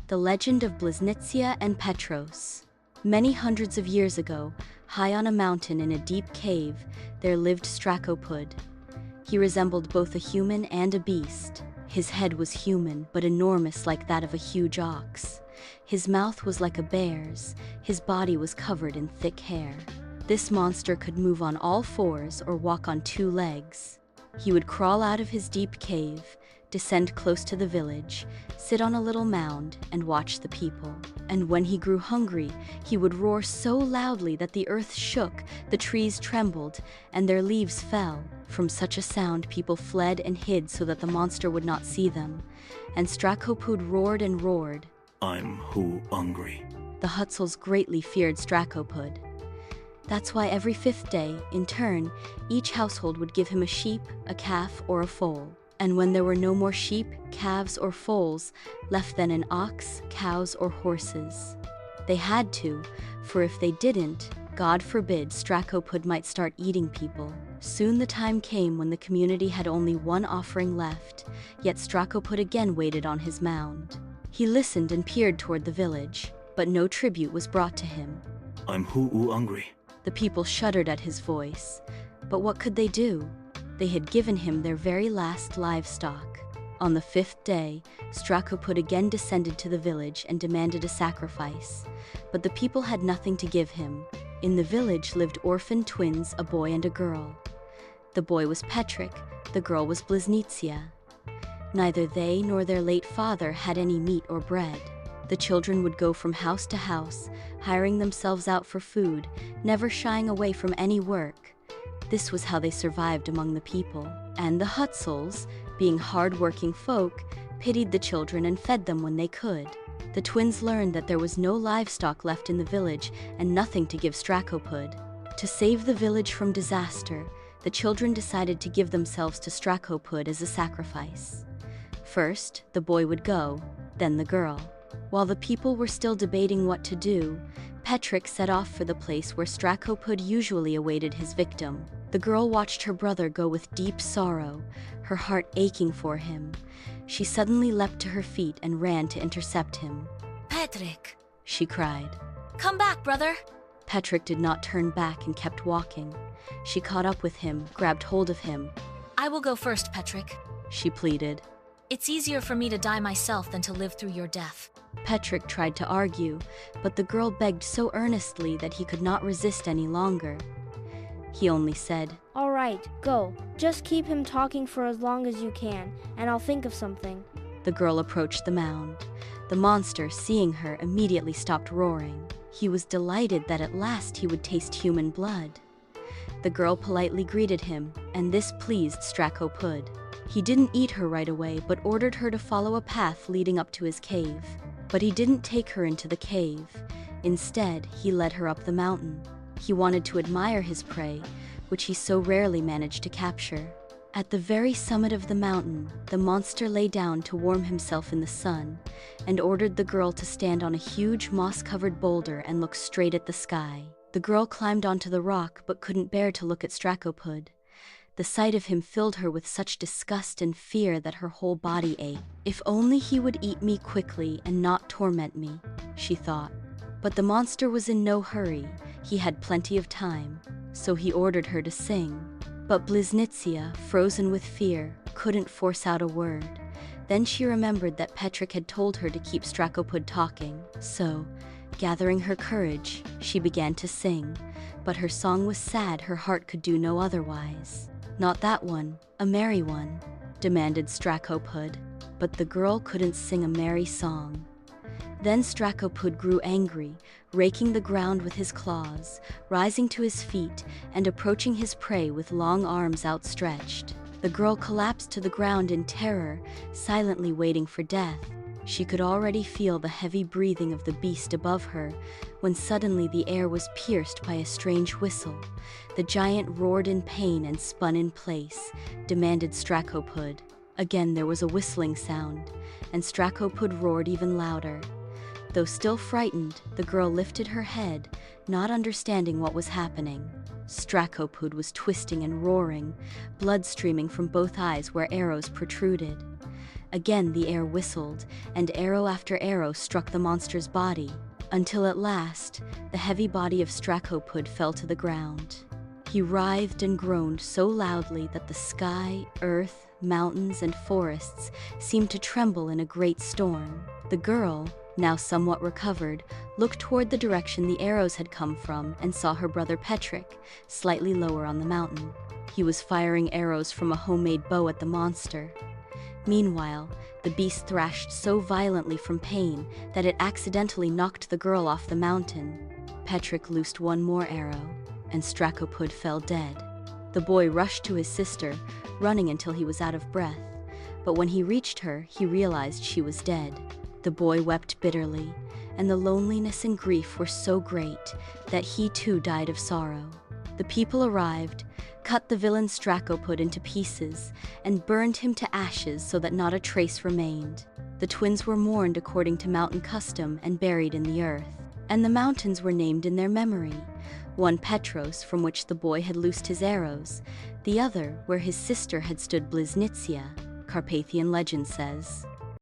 The Legend of Blyznytsia and Petros. Many hundreds of years ago, high on a mountain in a deep cave, there lived Strakhopud. He resembled both a human and a beast. His head was human, but enormous like that of a huge ox. His mouth was like a bear's. His body was covered in thick hair. This monster could move on all fours or walk on two legs. He would crawl out of his deep cave, descend close to the village, sit on a little mound, and watch the people. And when he grew hungry, he would roar so loudly that the earth shook, the trees trembled, and their leaves fell. From such a sound, people fled and hid so that the monster would not see them. And Strakhopud roared and roared. I'm who hungry. The Hutzels greatly feared Strakhopud. That's why every fifth day, in turn, each household would give him a sheep, a calf, or a foal. And when there were no more sheep, calves, or foals, left then an ox, cows, or horses. They had to, for if they didn't, God forbid, Strakhopud might start eating people. Soon the time came when the community had only one offering left, yet Strakhopud again waited on his mound. He listened and peered toward the village, but no tribute was brought to him. I'm who hungry. The people shuddered at his voice, but what could they do? They had given him their very last livestock. On the fifth day, Strakhopud again descended to the village and demanded a sacrifice, but the people had nothing to give him. In the village lived orphaned twins, a boy and a girl. The boy was Petryk, the girl was Blyznytsia. Neither they nor their late father had any meat or bread. The children would go from house to house, hiring themselves out for food, never shying away from any work. This was how they survived among the people. And the Hutzels, being hard-working folk, pitied the children and fed them when they could. The twins learned that there was no livestock left in the village and nothing to give Strakhopud. To save the village from disaster, the children decided to give themselves to Strakhopud as a sacrifice. First, the boy would go, then the girl. While the people were still debating what to do, Petryk set off for the place where Strakhopud usually awaited his victim. The girl watched her brother go with deep sorrow, her heart aching for him. She suddenly leapt to her feet and ran to intercept him. Petryk, She cried. come back, brother. Petryk did not turn back and kept walking. She caught up with him, grabbed hold of him. I will go first, Petryk. She pleaded. It's easier for me to die myself than to live through your death. Petryk tried to argue, but the girl begged so earnestly that he could not resist any longer. He only said, All right, go. Just keep him talking for as long as you can, and I'll think of something. The girl approached the mound. The monster, seeing her, immediately stopped roaring. He was delighted that at last he would taste human blood. The girl politely greeted him, and this pleased Strakhopud. He didn't eat her right away, but ordered her to follow a path leading up to his cave. But he didn't take her into the cave. Instead, he led her up the mountain. He wanted to admire his prey, which he so rarely managed to capture. At the very summit of the mountain, the monster lay down to warm himself in the sun, and ordered the girl to stand on a huge moss-covered boulder and look straight at the sky. The girl climbed onto the rock but couldn't bear to look at Strakhopud. The sight of him filled her with such disgust and fear that her whole body ached. If only he would eat me quickly and not torment me, she thought. But the monster was in no hurry. He had plenty of time, so he ordered her to sing. But Blyznytsia, frozen with fear, couldn't force out a word. Then she remembered that Petryk had told her to keep Strakhopud talking. So, gathering her courage, she began to sing. But her song was sad, her heart could do no otherwise. Not that one, a merry one, demanded Strakhopud. But the girl couldn't sing a merry song. Then Strakhopud grew angry, raking the ground with his claws, rising to his feet, and approaching his prey with long arms outstretched. The girl collapsed to the ground in terror, silently waiting for death. She could already feel the heavy breathing of the beast above her, when suddenly the air was pierced by a strange whistle. The giant roared in pain and spun in place, demanded Strakhopud. Again there was a whistling sound, and Strakhopud roared even louder. Though still frightened, the girl lifted her head, not understanding what was happening. Strakhopud was twisting and roaring, blood streaming from both eyes where arrows protruded. Again the air whistled, and arrow after arrow struck the monster's body, until at last, the heavy body of Strakhopud fell to the ground. He writhed and groaned so loudly that the sky, earth, mountains, and forests seemed to tremble in a great storm. The girl, now somewhat recovered, looked toward the direction the arrows had come from and saw her brother Petryk, slightly lower on the mountain. He was firing arrows from a homemade bow at the monster. Meanwhile, the beast thrashed so violently from pain that it accidentally knocked the girl off the mountain. Petryk loosed one more arrow, and Strakhopud fell dead. The boy rushed to his sister, running until he was out of breath, but when he reached her, he realized she was dead. The boy wept bitterly, and the loneliness and grief were so great that he too died of sorrow. The people arrived, cut the villain Strakhopud into pieces, and burned him to ashes so that not a trace remained. The twins were mourned according to mountain custom and buried in the earth, and the mountains were named in their memory. One Petros, from which the boy had loosed his arrows, the other where his sister had stood Blyznytsia, Carpathian legend says.